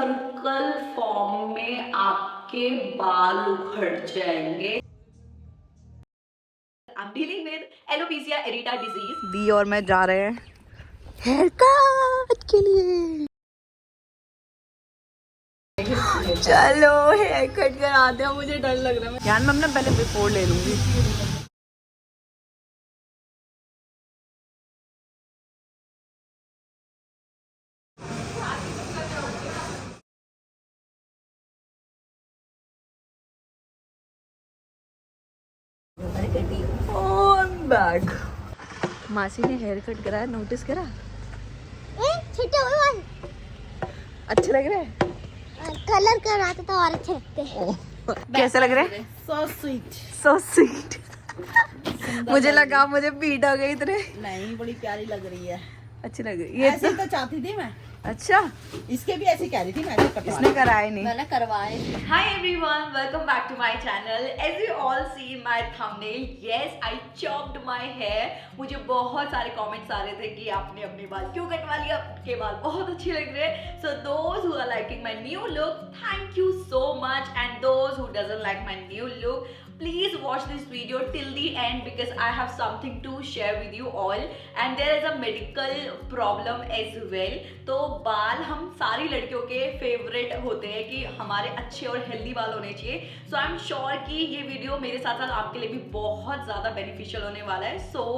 Circle form में आपके बाल उखड़ जाएंगे। I'm dealing with alopecia areata disease। दी और मैं जा रहे हैं हेयर कट के लिए। चलो हेयर कट कराते हैं, मुझे डर लग रहा है यार। मैं अपना पहले बिफोर ले लूंगी। बैग मासी ने हेयर कट कराया, नोटिस करा? अच्छे लग रहे हैं। कलर कराते तो और अच्छे लगते हैं। कैसे लग रहे हैं? So sweet, so sweet. मुझे लगा मुझे पीट हो गई इतने। नहीं बड़ी प्यारी लग रही है। अच्छी लग रही है। ऐसे तो चाहती थी मैं। अच्छा इसके भी ऐसे कह रही थी, मैं ऐसे कटवा इसने कराए नहीं। मैंने करवाए। Hi everyone, welcome back to my channel। As you all see in my thumbnail, yes, I chopped my hair। मुझे बहुत सारे कमेंट्स आ रहे थे कि आपने अपने बाल क्यों कटवा लिया, आपके बाल बहुत अच्छे लग रहे हैं। So those who are liking my new look, thank you so much, and those who doesn't like my new look, please watch this video till the end because I have something to share with you all, and there is a medical problem as well। तो बाल हम सारी लड़कियों के favourite होते हैं कि हमारे अच्छे और हेल्दी बाल होने चाहिए। सो आई एम श्योर कि ये वीडियो मेरे साथ साथ आपके लिए भी बहुत ज़्यादा बेनिफिशियल होने वाला है। So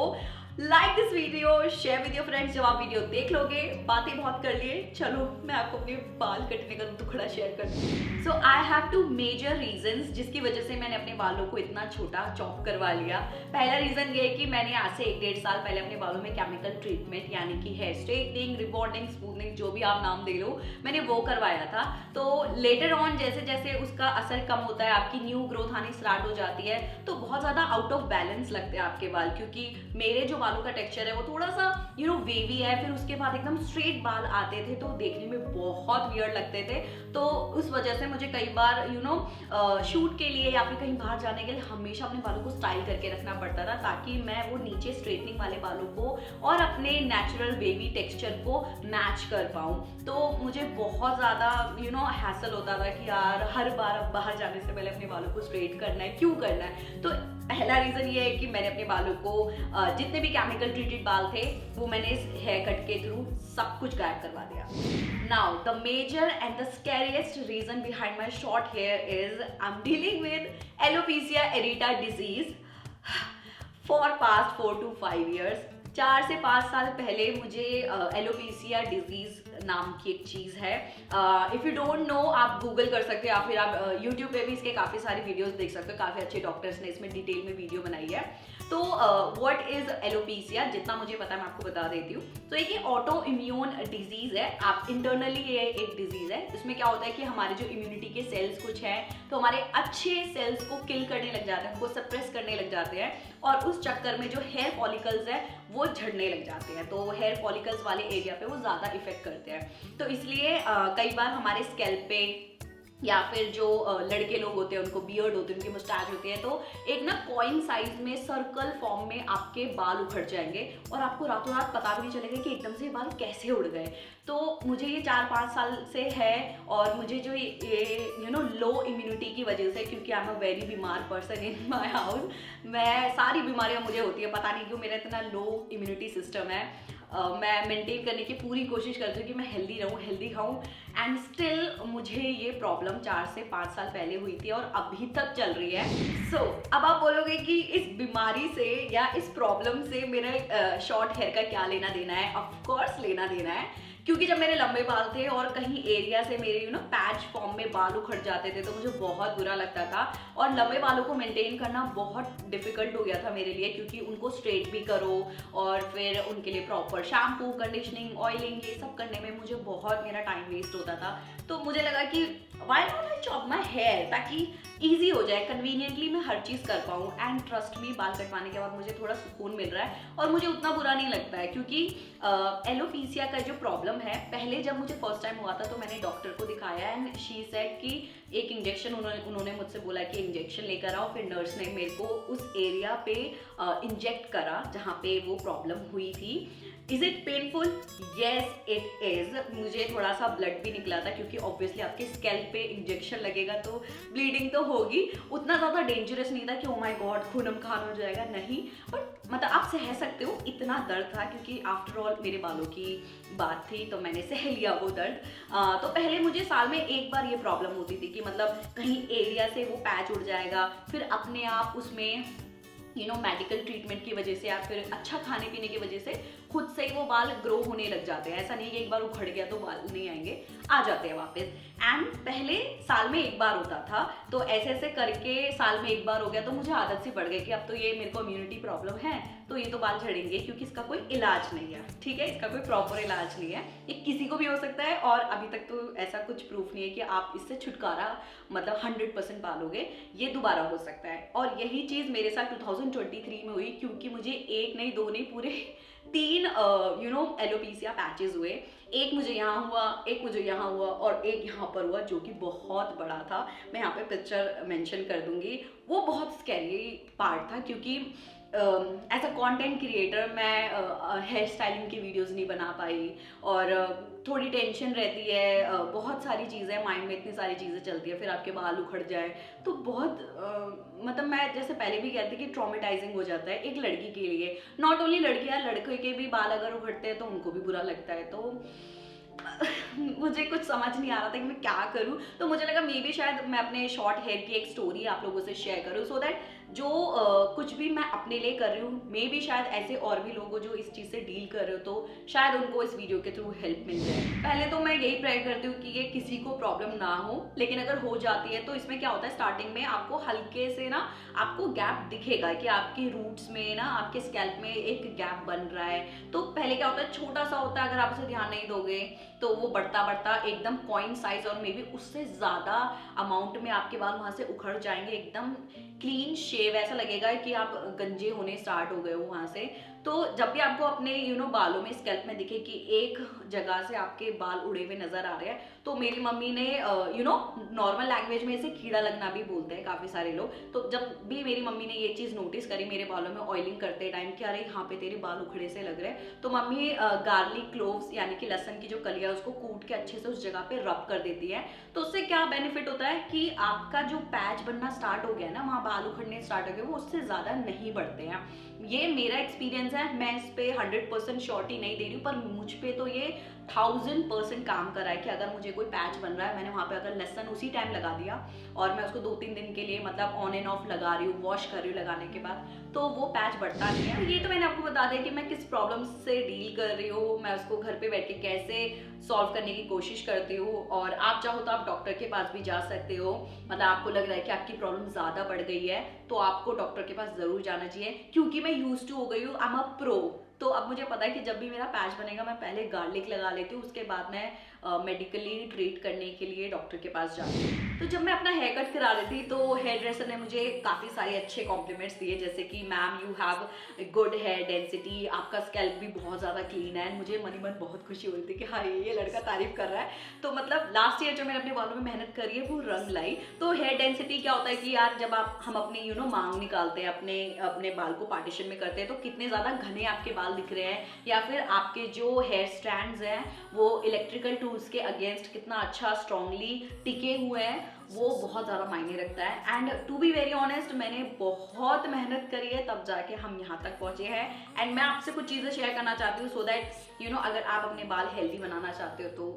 like this video, share with your friends. जब आप वीडियो देख लोगे, बातें बहुत कर लिए, चलो मैं आपको अपने बाल कटने का टुकड़ा शेयर कर दूँ। So I have two major reasons जिसकी वजह से मैंने अपने बालों को इतना छोटा चॉप करवा लिया। पहला रीजन ये है कि मैंने आज से 1-1.5 साल पहले अपने बालों में केमिकल ट्रीटमेंट यानी कि हेयर स्ट्रेटनिंग, रिबॉन्डिंग, स्मूथनिंग, जो भी आप नाम दे लो, मैंने वो करवाया था। तो लेटर ऑन जैसे जैसे उसका असर कम होता है, आपकी न्यू ग्रोथ आनी स्टार्ट हो जाती है, तो बहुत ज़्यादा आउट ऑफ बैलेंस लगते हैं आपके बाल, क्योंकि मेरे जो बालों का टेक्सचर है वो थोड़ा सा वेवी है। फिर उसके बाद एकदम स्ट्रेट बाल आते थे तो देखने में बहुत वियर्ड लगते थे। तो उस वजह से मुझे कई बार शूट के लिए या फिर कहीं बाहर जाने के लिए हमेशा अपने बालों को स्टाइल करके रखना पड़ता था, ताकि मैं वो नीचे स्ट्रेटनिंग वाले बालों को और अपने नेचुरल वेवी टेक्सचर को मैच कर पाऊँ। तो मुझे बहुत ज़्यादा हैसल होता था कि यार हर बार अब बाहर जाने से पहले अपने बालों को स्ट्रेट करना है, क्यों करना है। तो पहला रीज़न ये है कि मैंने अपने बालों को जितने भी केमिकल ट्रीटेड बाल थे वो मैंने इस हेयर कट के थ्रू सब कुछ गायब करवा दिया। Now the major and the scariest reason behind my short hair is I am dealing with alopecia areata disease for past 4 to 5 years। 4 से 5 साल पहले मुझे एलोपेसिया डिजीज नाम की एक चीज़ है। इफ़ यू डोंट नो, आप गूगल कर सकते हो या फिर आप यूट्यूब पे भी इसके काफ़ी सारे वीडियोस देख सकते हो। काफ़ी अच्छे डॉक्टर्स ने इसमें डिटेल में वीडियो बनाई है। तो व्हाट इज एलोपेसिया, जितना मुझे पता है मैं आपको बता देती हूँ। तो एक ऑटो इम्यून डिजीज है। आप इंटरनली ये एक डिजीज है। इसमें क्या होता है कि हमारे जो इम्यूनिटी के सेल्स कुछ हैं तो हमारे अच्छे सेल्स को किल करने लग जाते हैं, उनको सप्रेस करने लग जाते हैं, और उस चक्कर में जो हेयर फॉलिकल्स है वो झड़ने लग जाते हैं। तो हेयर फॉलिकल्स वाले एरिया पे वो ज़्यादा इफेक्ट करते हैं। तो इसलिए कई बार हमारे स्कैल्प पे या फिर जो लड़के लोग होते हैं उनको बियर्ड होते हैं, उनकी मुस्टैच होती है, तो एक ना कॉइन साइज में सर्कल फॉर्म में आपके बाल उखड़ जाएंगे और आपको रातों रात पता भी नहीं चलेगा कि एकदम से बाल कैसे उड़ गए। तो मुझे ये 4-5 साल से है, और मुझे जो ये लो इम्यूनिटी की वजह से, क्योंकि आई एम अ वेरी बीमार पर्सन इन माई हाउस, मैं सारी बीमारियाँ मुझे होती है, पता नहीं क्यों मेरा इतना लो इम्यूनिटी सिस्टम है। मैं मेंटेन करने की पूरी कोशिश करती हूँ कि मैं हेल्दी रहूँ, हेल्दी खाऊँ, एंड स्टिल मुझे ये प्रॉब्लम 4 से 5 साल पहले हुई थी और अभी तक चल रही है। सो अब आप बोलोगे कि इस बीमारी से या इस प्रॉब्लम से मेरे शॉर्ट हेयर का क्या लेना देना है। ऑफ कोर्स लेना देना है, क्योंकि जब मेरे लंबे बाल थे और कहीं एरिया से मेरे पैच फॉर्म में बाल उखड़ जाते थे तो मुझे बहुत बुरा लगता था, और लंबे बालों को मेंटेन करना बहुत डिफिकल्ट हो गया था मेरे लिए, क्योंकि उनको स्ट्रेट भी करो और फिर उनके लिए प्रॉपर शैम्पू, कंडीशनिंग, ऑयलिंग, ये सब करने में मुझे बहुत मेरा टाइम वेस्ट होता था। तो मुझे लगा कि why not I chop my hair, ताकि ईजी हो जाए, कन्वीनियंटली मैं हर चीज़ कर पाऊँ। एंड ट्रस्ट मी, बाल कटवाने के बाद मुझे थोड़ा सुकून मिल रहा है और मुझे उतना बुरा नहीं लगता है, क्योंकि एलोपेसिया का जो प्रॉब्लम है, पहले जब मुझे फर्स्ट टाइम हुआ था तो मैंने डॉक्टर को दिखाया एंड शी सेड कि एक इंजेक्शन उन्होंने मुझसे बोला कि इंजेक्शन लेकर आओ। फिर नर्स ने मेरे को उस एरिया पे इंजेक्ट करा जहाँ पे वो प्रॉब्लम हुई थी। Is it painful? Yes it is. मुझे थोड़ा सा ब्लड भी निकला था क्योंकि ऑब्वियसली आपके स्कैल्प पे इंजेक्शन लगेगा तो ब्लीडिंग तो होगी। उतना ज़्यादा डेंजरस नहीं था कि ओ माय गॉड खूनम खान हो जाएगा, नहीं, बट मतलब आप सह सकते हो। इतना दर्द था क्योंकि आफ्टर ऑल मेरे बालों की बात थी तो मैंने सह लिया वो दर्द। तो पहले मुझे साल में एक बार ये प्रॉब्लम होती थी कि मतलब कहीं एरिया से वो पैच उड़ जाएगा, फिर अपने आप उसमें मेडिकल ट्रीटमेंट की वजह से या फिर अच्छा खाने पीने की वजह से खुद से ही वो बाल ग्रो होने लग जाते हैं। ऐसा नहीं कि एक बार उखड़ गया तो बाल नहीं आएंगे, आ जाते हैं वापस। एंड पहले साल में एक बार होता था, तो ऐसे ऐसे करके साल में एक बार हो गया तो मुझे आदत सी पड़ गई कि अब तो ये मेरे को इम्यूनिटी प्रॉब्लम है तो ये तो बाल झड़ेंगे, क्योंकि इसका कोई इलाज नहीं है, ठीक है, इसका कोई प्रॉपर इलाज नहीं है। ये किसी को भी हो सकता है और अभी तक तो ऐसा कुछ प्रूफ नहीं है कि आप इससे छुटकारा मतलब 100% पालोगे। ये दोबारा हो सकता है और यही चीज़ मेरे साथ 2023 में हुई, क्योंकि मुझे एक नहीं दो नहीं पूरे 3 एलोपीसिया पैचेस हुए। एक मुझे यहाँ हुआ, एक मुझे यहाँ हुआ और एक यहाँ पर हुआ, जो कि बहुत बड़ा था। मैं यहाँ पे पिक्चर मेंशन कर दूंगी। वो बहुत स्कैरी पार्ट था क्योंकि एज अ कंटेंट क्रिएटर मैं हेयर स्टाइलिंग की वीडियोस नहीं बना पाई और थोड़ी टेंशन रहती है, बहुत सारी चीज़ें माइंड में, इतनी सारी चीज़ें चलती है, फिर आपके बाल उखड़ जाए तो बहुत मतलब मैं जैसे पहले भी कहती कि ट्रॉमेटाइजिंग हो जाता है एक लड़की के लिए। नॉट ओनली लड़कियां, लड़के के भी बाल अगर उखड़ते हैं तो उनको भी बुरा लगता है। तो मुझे कुछ समझ नहीं आ रहा था कि मैं क्या करूं, तो मुझे लगा मे बी शायद मैं अपने शॉर्ट हेयर की एक स्टोरी आप लोगों से शेयर करूं, सो दैट जो कुछ भी मैं अपने लिए कर रही हूँ मे बी शायद ऐसे और भी लोग जो इस चीज़ से डील कर रहे हो तो शायद उनको इस वीडियो के थ्रू हेल्प मिल जाए। पहले तो मैं यही प्रे करती हूँ कि ये किसी को प्रॉब्लम ना हो, लेकिन अगर हो जाती है तो इसमें क्या होता है, स्टार्टिंग में आपको हल्के से ना आपको गैप दिखेगा कि आपकी रूट्स में ना आपके स्कैल्प में एक गैप बन रहा है। तो पहले क्या होता है, छोटा सा होता है, अगर आप उसे ध्यान नहीं दोगे तो वो बढ़ता बढ़ता एकदम कॉइन साइज और मे बी उससे ज़्यादा अमाउंट में आपके बाल वहाँ से उखड़ जाएंगे, एकदम क्लीन शेव, ऐसा लगेगा कि आप गंजे होने स्टार्ट हो गए हो वहाँ से। तो जब भी आपको अपने बालों में स्कैल्प में दिखे कि एक जगह से आपके बाल उड़े हुए नजर आ रहे हैं, तो मेरी मम्मी ने नॉर्मल लैंग्वेज में इसे कीड़ा लगना भी बोलते हैं काफ़ी सारे लोग। तो जब भी मेरी मम्मी ने ये चीज़ नोटिस करी मेरे बालों में ऑयलिंग करते टाइम कि अरे यहाँ पे तेरे बाल उखड़े से लग रहे हैं, तो मम्मी गार्लिक क्लोव्स यानी कि लहसुन की जो कलियाँ उसको कूट के अच्छे से उस जगह पे रब कर देती है। तो उससे क्या बेनिफिट होता है कि आपका जो पैच बनना स्टार्ट हो गया ना, वहाँ बाल उखड़ने स्टार्ट हो गए, वो उससे ज़्यादा नहीं बढ़ते हैं। ये मेरा एक्सपीरियंस है, मैं इस पे 100% श्योरिटी नहीं दे रही हूँ, पर मुझ पे तो ये 1000% काम करा है कि अगर मुझे कोई पैच बन रहा है, मैंने वहाँ पे अगर लहसुन उसी टाइम लगा दिया और मैं उसको 2-3 दिन के लिए मतलब ऑन एंड ऑफ लगा रही हूँ, वॉश कर रही हूँ लगाने के बाद, तो वो पैच बढ़ता नहीं है। ये तो मैंने आपको बता दिया कि मैं किस प्रॉब्लम से डील कर रही हूँ, मैं उसको घर पे बैठ के कैसे सॉल्व करने की कोशिश करती हूँ। और आप चाहो तो आप डॉक्टर के पास भी जा सकते हो, मतलब आपको लग रहा है कि आपकी प्रॉब्लम ज़्यादा बढ़ गई है तो आपको डॉक्टर के पास ज़रूर जाना चाहिए। क्योंकि मैं यूज्ड टू हो गई हूँ, आई एम अ प्रो, तो अब मुझे पता है कि जब भी मेरा पैच बनेगा मैं पहले गार्लिक लगा लेती हूँ, उसके बाद मैं मेडिकली ट्रीट करने के लिए डॉक्टर के पास जाती हूँ। तो जब मैं अपना हेयर कट करा रही थी तो हेयर ड्रेसर ने मुझे काफ़ी सारे अच्छे कॉम्प्लीमेंट्स दिए, जैसे कि ma'am you have good hair density, आपका स्कैल्प भी बहुत ज़्यादा क्लीन है। मुझे मनी मन बहुत खुशी हो रही थी कि हाँ ये लड़का तारीफ कर रहा है। तो मतलब लास्ट ईयर जो मैंने अपने बालों में मेहनत करी है वो रंग लाई। तो हेयर डेंसिटी क्या होता है कि यार जब हम अपनी मांग निकालते हैं, अपने बाल को पार्टीशन में करते हैं, तो कितने ज़्यादा घने आपके बाल दिख रहे हैं या फिर आपके जो हेयर स्ट्रैंड्स हैं वो इलेक्ट्रिकल टूल्स के अगेंस्ट कितना अच्छा स्ट्रांगली टिके हुए हैं, वो बहुत ज़्यादा मायने रखता है। And to be very honest मैंने बहुत मेहनत करी है तब जाके हम यहाँ तक पहुँचे हैं। एंड मैं आपसे कुछ चीज़ें शेयर करना चाहती हूँ सो दैट अगर आप अपने बाल हेल्दी बनाना चाहते हो तो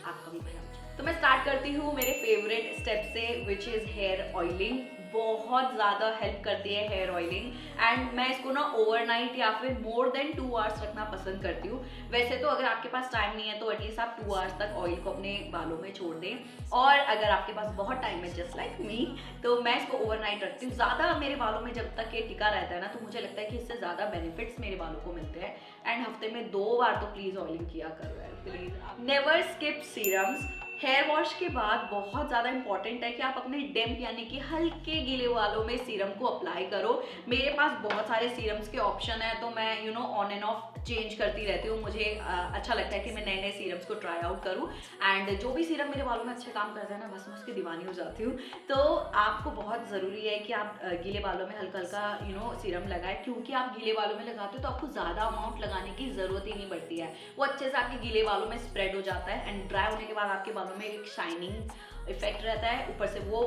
आपका भी भला। तो मैं स्टार्ट करती हूँ मेरे फेवरेट स्टेप से, विच इज़ हेयर ऑयलिंग। बहुत ज़्यादा हेल्प करती है हेयर ऑयलिंग एंड मैं इसको ना ओवरनाइट या फिर मोर देन 2 आवर्स रखना पसंद करती हूँ। वैसे तो अगर आपके पास टाइम नहीं है तो एटलीस्ट आप 2 आवर्स तक ऑयल को अपने बालों में छोड़ दें, और अगर आपके पास बहुत टाइम है जस्ट लाइक मी तो मैं इसको ओवरनाइट रखती हूँ। ज़्यादा मेरे बालों में जब तक ये टिका रहता है ना तो मुझे लगता है कि इससे ज़्यादा बेनिफिट्स मेरे बालों को मिलते हैं। एंड हफ्ते में 2 बार तो प्लीज़ ऑयलिंग किया करो यार, please. Never skip serums. Hair wash के बाद बहुत ज़्यादा इंपॉर्टेंट है कि आप अपने डेम्प यानी कि हल्के गीले बालों में सीरम को अप्लाई करो। मेरे पास बहुत सारे सीरम्स के ऑप्शन है, तो मैं ऑन एंड ऑफ चेंज करती रहती हूँ। मुझे अच्छा लगता है कि मैं नए नए सीरम्स को ट्राई आउट करूँ, एंड जो भी सीरम मेरे बालों में अच्छे काम करता है ना, बस मैं उसकी दीवानी हो जाती हूँ। तो आपको बहुत ज़रूरी है कि आप गीले बालों में हल्का हल्का सीरम लगाएं, क्योंकि आप गीले बालों में लगाते हो तो आपको ज़्यादा अमाउंट लगाने की ज़रूरत ही नहीं पड़ती है। वो अच्छे से आपके गीले बालों में स्प्रेड हो जाता है, एंड ड्राई होने के बाद आपके बालों में एक शाइनिंग इफेक्ट रहता है। ऊपर से वो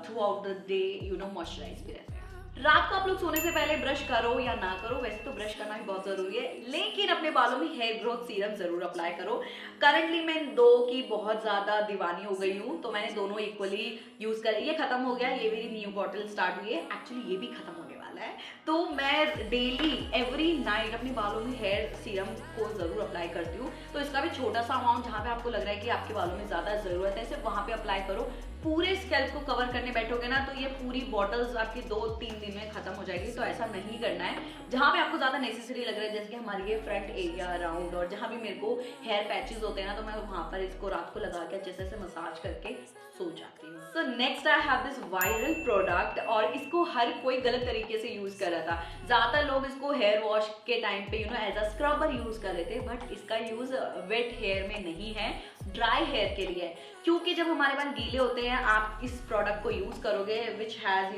throughout the day moisturise भी रहता है। रात को आप लोग सोने से पहले ब्रश करो या ना करो, वैसे तो ब्रश करना भी बहुत जरूरी है, लेकिन अपने बालों में हेयर ग्रोथ सीरम जरूर अप्लाई करो। करंटली मैं इन दो की बहुत ज्यादा दीवानी हो गई हूँ, तो मैंने दोनों इक्वली यूज कर, ये खत्म हो गया, ये मेरी न्यू बॉटल स्टार्ट हुई है, एक्चुअली ये भी खत्म होने वाला है। तो मैं डेली एवरी नाइट अपने बालों में हेयर सीरम को जरूर अप्लाई करती हूँ। तो इसका भी छोटा सा अमाउंट जहाँ पे आपको लग रहा है कि आपके बालों में ज्यादा जरूरत है, सिर्फ वहां पे अप्लाई करो। पूरे स्कैल्प को कवर करने बैठोगे ना तो ये पूरी बॉटल्स आपकी 2-3 दिन में खत्म हो जाएगी, तो ऐसा नहीं करना है। जहाँ पे आपको ज्यादा नेसेसरी लग रहा है, जैसे कि हमारे ये फ्रंट एरिया अराउंड, और जहाँ भी मेरे को हेयर पैचेस होते हैं ना, तो मैं वहां पर इसको रात को लगा के अच्छे से मसाज करके सो जाती हूँ। So next I have this viral product, और इसको हर कोई गलत तरीके से यूज कर रहा था। ज्यादातर लोग इसको हेयर वॉश के टाइम पे एज अ स्क्रबर यूज कर रहे थे, बट इसका यूज वेट हेयर में नहीं है, ड्राई हेयर के लिए। क्योंकि जब हमारे बाल गीले होते हैं, आप इस प्रोडक्ट को यूज करोगे विच हैज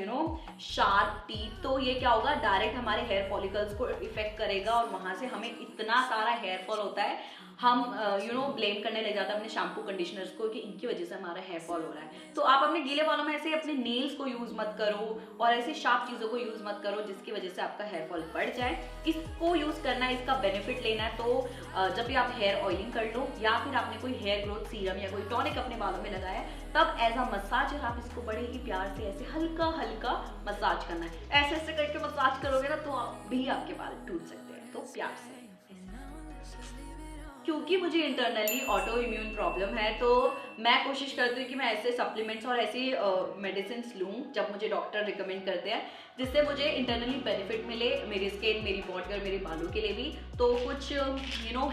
शार्प टीथ, तो ये क्या होगा, डायरेक्ट हमारे हेयर फॉलिकल्स को इफेक्ट करेगा, और वहां से हमें इतना सारा हेयर फॉल होता है, हम ब्लेम करने लग जाते हैं अपने शैम्पू कंडीशनर्स को कि इनकी वजह से हमारा हेयर फॉल हो रहा है। तो आप अपने गीले बालों में ऐसे अपने नेल्स को यूज मत करो, और ऐसी शार्प चीजों को यूज मत करो जिसकी वजह से आपका हेयर फॉल बढ़ जाए। इसको यूज करना है, इसका बेनिफिट लेना है, तो जब भी आप हेयर ऑयलिंग कर लो, या फिर आपने कोई हेयर ग्रोथ सीरम या कोई टॉनिक अपने बालों में लगाया, तब एज अ मसाजर आप इसको बड़े ही प्यार से ऐसे हल्का हल्का मसाज करना है। ऐसे ऐसे करके मसाज करोगे ना, तो भी आपके बाल टूट सकते हैं, तो प्यार से। क्योंकि मुझे इंटरनली ऑटो इम्यून प्रॉब्लम है, तो मैं कोशिश करती हूँ कि मैं ऐसे सप्लीमेंट्स और ऐसी मेडिसिन लूँ जब मुझे डॉक्टर रिकमेंड करते हैं, जिससे मुझे इंटरनली बेनिफिट मिले, मेरी स्किन, मेरी बॉडी और मेरे बालों के लिए भी। तो कुछ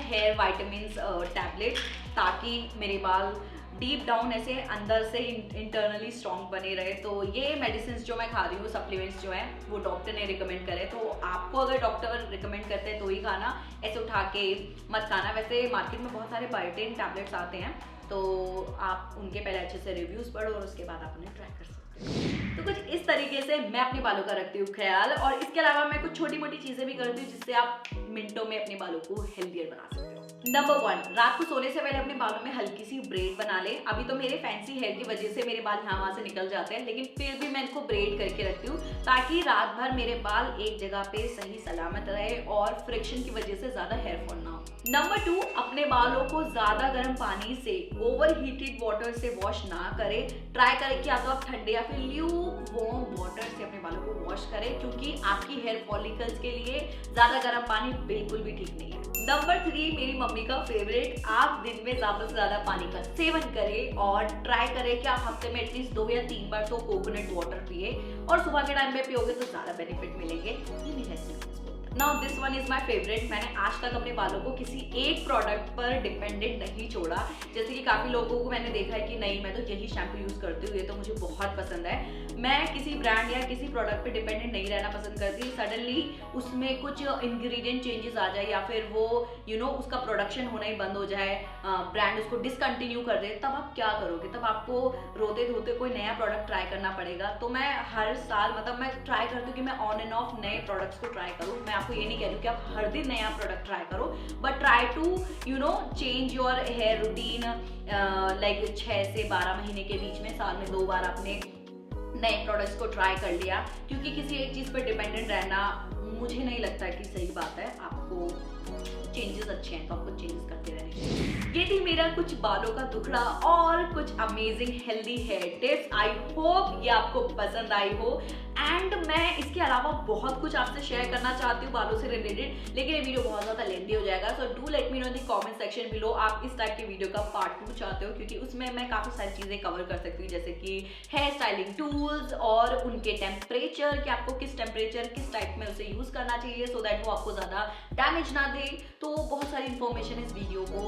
हेयर वाइटामिन्स टैबलेट, ताकि मेरे बाल डीप डाउन ऐसे अंदर से इंटरनली स्ट्रॉन्ग बने रहे। तो ये मेडिसिन जो मैं खा रही हूँ, सप्लीमेंट्स जो है, वो डॉक्टर ने रिकमेंड करे। तो आपको अगर डॉक्टर रिकमेंड करते हैं तो ही खाना, ऐसे उठा के मत खाना। वैसे मार्केट में बहुत सारे बायोटिन टैबलेट्स आते हैं, तो आप उनके पहले अच्छे से रिव्यूज पढ़ो और उसके बाद आप उन्हें ट्राई कर सकते हो। तो कुछ इस तरीके से मैं अपने बालों का रखती हूँ ख्याल, और इसके अलावा मैं कुछ छोटी मोटी चीजें भी करती हूँ जिससे आप मिनटों में अपने बालों को हेल्दियर बना सकते हो। नंबर 1, रात को सोने से पहले अपने बालों में हल्की सी ब्रेड बना ले। अभी तो मेरे फैंसी हेयर की वजह से मेरे बाल यहाँ वहां से निकल जाते हैं, लेकिन फिर भी मैं इनको ब्रेड करके रखती हूँ, ताकि रात भर मेरे बाल एक जगह पे सही सलामत रहे और फ्रिक्शन की वजह से ज्यादा हेयर फॉल ना हो। नंबर 2, अपने बालों को ज्यादा गर्म पानी से, ओवर हीटेड वाटर से वॉश ना करें। ट्राई करें कि या तो आप ठंडे या फिर ल्यूक वार्म वाटर से अपने बालों को वॉश करें, क्योंकि आपकी हेयर फॉलिकल्स के लिए ज्यादा गर्म पानी बिल्कुल भी ठीक नहीं है। नंबर 3, मेरी मम्मी का फेवरेट, आप दिन में ज्यादा से ज्यादा पानी का सेवन करें, और ट्राई करें कि आप हफ्ते में एटलीस्ट 2 या 3 बार तो कोकोनट वाटर पिए, और सुबह के टाइम पे पियोगे तो ज्यादा बेनिफिट मिलेंगे। ये मेरा now this one is my favourite. मैंने आज तक अपने बालों को किसी एक प्रोडक्ट पर डिपेंडेंट नहीं छोड़ा। जैसे कि काफी लोगों को मैंने देखा है कि नहीं, मैं तो यही शैम्पू यूज करती हूँ, ये तो मुझे बहुत पसंद है। मैं किसी ब्रांड या किसी प्रोडक्ट पे डिपेंडेंट नहीं रहना पसंद करती। सडनली उसमें कुछ इंग्रेडिएंट चेंजेस आ जाए, या फिर वो उसका प्रोडक्शन होना ही बंद हो जाए, ब्रांड उसको डिसकंटिन्यू कर दे, तब आप क्या करोगे? तब आपको रोते धोते कोई नया प्रोडक्ट ट्राई करना पड़ेगा। तो मैं हर साल मैं ट्राई करती हूँ कि मैं ऑन एंड ऑफ नए प्रोडक्ट्स को ट्राई करूँ। मैं आपको ये नहीं कह रही हूँ कि आप हर दिन नया प्रोडक्ट ट्राई करो, but try to change your hair routine. Like 6 से 12 महीने के बीच में साल में 2 बार आपने नए प्रोडक्ट्स को ट्राई कर लिया, क्योंकि किसी एक चीज पर डिपेंडेंट रहना मुझे नहीं लगता कि सही बात है। आपको चेंजेस अच्छे हैं तो आपको चेंजेस करते रहने चाहिए। ये थी मेरा कुछ बालों का दुखड़ा और कुछ amazing healthy hair tips. I hope ये आपको पसंद आई हो, एंड मैं इसके अलावा बहुत कुछ आपसे शेयर करना चाहती हूँ बालों से रिलेटेड, लेकिन ये वीडियो बहुत ज़्यादा लेंथी हो जाएगा। So do let me know in the comment section below आप इस टाइप के वीडियो का पार्ट 2 चाहते हो, क्योंकि उसमें मैं काफ़ी सारी चीज़ें कवर कर सकती हूँ, जैसे कि हेयर स्टाइलिंग टूल्स और उनके टेम्परेचर, कि आपको किस टेम्परेचर किस टाइप में उसे यूज़ करना चाहिए, सो दैट वो आपको ज़्यादा डैमेज ना दे दे तो बहुत सारी इन्फॉर्मेशन इस वीडियो को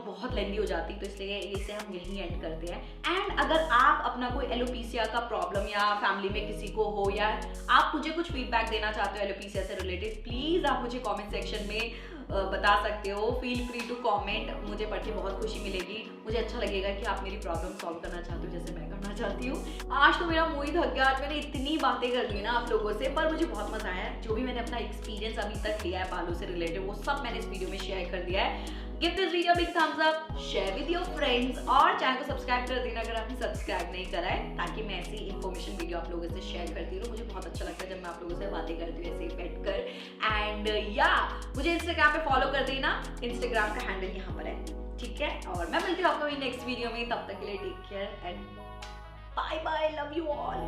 बहुत लेंदी हो जाती, तो इसलिए इसे हम यहीं एंड करते हैं। एंड अगर आप अपना कोई एलोपीसिया का प्रॉब्लम या फैमिली में किसी को हो, या आप मुझे कुछ फीडबैक देना चाहते हो एलोपीसिया से रिलेटेड, प्लीज आप मुझे कमेंट सेक्शन में बता सकते हो। फील फ्री टू कमेंट, मुझे पढ़ के बहुत खुशी मिलेगी। मुझे अच्छा लगेगा कि आप मेरी प्रॉब्लम सॉल्व करना चाहते हो जैसे मैं करना चाहती हूँ। आज तो मेरा मुंह ही थक गया, आज मैंने इतनी बातें कर ली ना आप लोगों से, पर मुझे बहुत मजा आया। जो भी मैंने अपना एक्सपीरियंस अभी तक लिया है बालों से रिलेटेड, वो सब मैंने इस वीडियो में शेयर कर दिया है। Give this video big thumbs up, share with your friends और चैनल को सब्सक्राइब कर देना अगर आपने सब्सक्राइब नहीं करा है, ताकि मैं ऐसी इन्फॉर्मेशन वीडियो आप लोगों से शेयर करती रहूँ। मुझे बहुत अच्छा लगता है जब मैं आप लोगों से बातें करती हूँ ऐसे ही बैठ कर। एंड या मुझे इंस्टाग्राम पे फॉलो कर देना, इंस्टाग्राम का हैंडल यहाँ पर है, ठीक है। और मैं मिलती हूँ आपको नेक्स्ट वीडियो में, तब तक के लिए take care and bye bye, love you all.